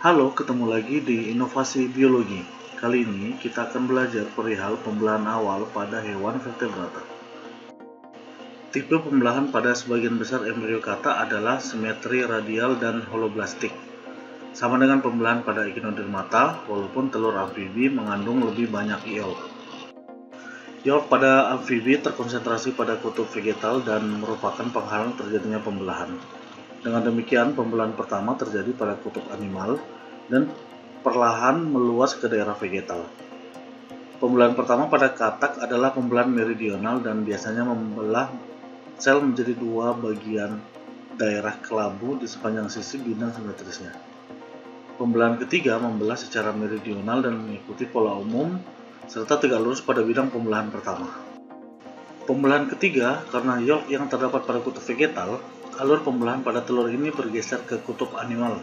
Halo, ketemu lagi di Inovasi Biologi. Kali ini kita akan belajar perihal pembelahan awal pada hewan vertebrata. Tipe pembelahan pada sebagian besar embryokata adalah simetri radial dan holoblastik. Sama dengan pembelahan pada Echinodermata, walaupun telur amfibi mengandung lebih banyak iol. Iol pada amfibi terkonsentrasi pada kutub vegetal dan merupakan penghalang terjadinya pembelahan. Dengan demikian, pembelahan pertama terjadi pada kutub animal dan perlahan meluas ke daerah vegetal. Pembelahan pertama pada katak adalah pembelahan meridional dan biasanya membelah sel menjadi dua bagian daerah kelabu di sepanjang sisi bidang simetrisnya. Pembelahan ketiga membelah secara meridional dan mengikuti pola umum serta tegak lurus pada bidang pembelahan pertama. Pembelahan ketiga, karena yolk yang terdapat pada kutub vegetal, alur pembelahan pada telur ini bergeser ke kutub animal.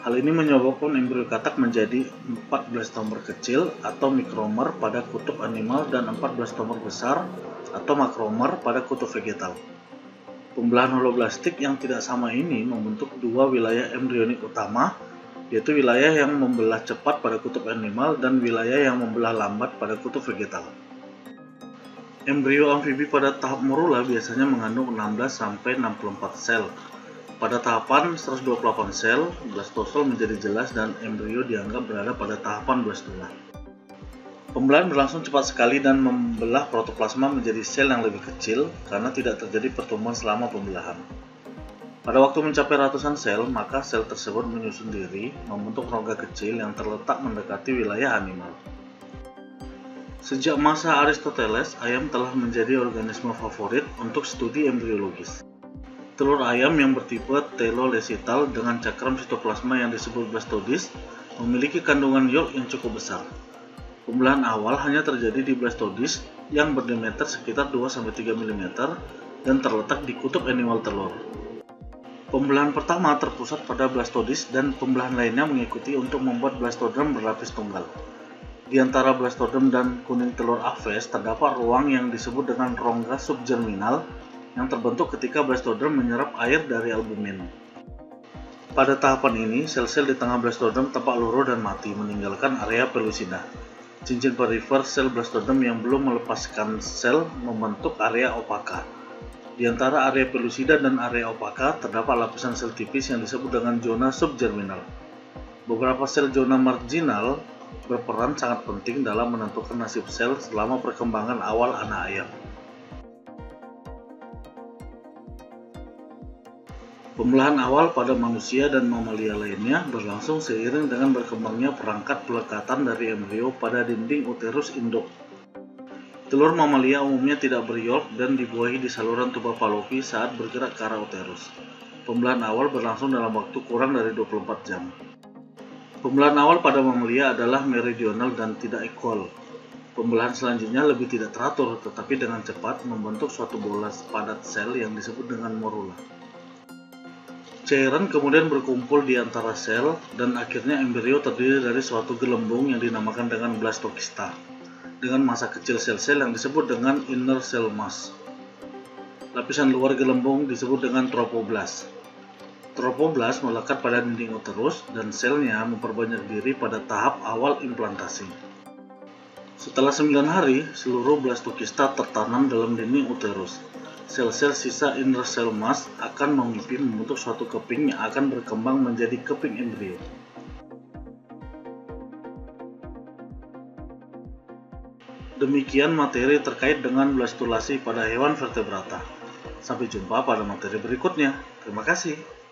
Hal ini menyebabkan embrio katak menjadi 14 tomer kecil atau mikromer pada kutub animal dan 14 tomer besar atau makromer pada kutub vegetal. Pembelahan holoblastik yang tidak sama ini membentuk dua wilayah embrionik utama, yaitu wilayah yang membelah cepat pada kutub animal dan wilayah yang membelah lambat pada kutub vegetal. Embrio amfibi pada tahap morula biasanya mengandung 16-64 sel. Pada tahapan 128 sel, blastosel menjadi jelas dan embrio dianggap berada pada tahapan blastula. Pembelahan berlangsung cepat sekali dan membelah protoplasma menjadi sel yang lebih kecil karena tidak terjadi pertumbuhan selama pembelahan. Pada waktu mencapai ratusan sel, maka sel tersebut menyusun diri, membentuk rongga kecil yang terletak mendekati wilayah animal. Sejak masa Aristoteles, ayam telah menjadi organisme favorit untuk studi embriologis. Telur ayam yang bertipe telolesital dengan cakram sitoplasma yang disebut blastodis memiliki kandungan yolk yang cukup besar. Pembelahan awal hanya terjadi di blastodis yang berdiameter sekitar 2-3 mm dan terletak di kutub animal telur. Pembelahan pertama terpusat pada blastodis dan pembelahan lainnya mengikuti untuk membuat blastoderm berlapis tunggal. Di antara blastoderm dan kuning telur aves terdapat ruang yang disebut dengan rongga subgerminal yang terbentuk ketika blastoderm menyerap air dari albumin. Pada tahapan ini, sel-sel di tengah blastoderm tampak luruh dan mati, meninggalkan area pellucida. Cincin perifer sel blastoderm yang belum melepaskan sel membentuk area opaka. Di antara area pellucida dan area opaka terdapat lapisan sel tipis yang disebut dengan zona subgerminal. Beberapa sel zona marginal berperan sangat penting dalam menentukan nasib sel selama perkembangan awal anak ayam. Pembelahan awal pada manusia dan mamalia lainnya berlangsung seiring dengan berkembangnya perangkat pelekatan dari embrio pada dinding uterus induk. Telur mamalia umumnya tidak beryolk dan dibuahi di saluran tuba Fallopi saat bergerak ke arah uterus. Pembelahan awal berlangsung dalam waktu kurang dari 24 jam. Pembelahan awal pada mamalia adalah meridional dan tidak equal. Pembelahan selanjutnya lebih tidak teratur, tetapi dengan cepat membentuk suatu bola padat sel yang disebut dengan morula. Cairan kemudian berkumpul di antara sel dan akhirnya embrio terdiri dari suatu gelembung yang dinamakan dengan blastokista dengan massa kecil sel-sel yang disebut dengan inner cell mass. Lapisan luar gelembung disebut dengan tropoblast. Tropoblast melekat pada dinding uterus dan selnya memperbanyak diri pada tahap awal implantasi. Setelah 9 hari, seluruh blastokista tertanam dalam dinding uterus. Sel-sel sisa inner cell mass akan memipih membentuk suatu keping yang akan berkembang menjadi keping embrio. Demikian materi terkait dengan blastulasi pada hewan vertebrata. Sampai jumpa pada materi berikutnya. Terima kasih.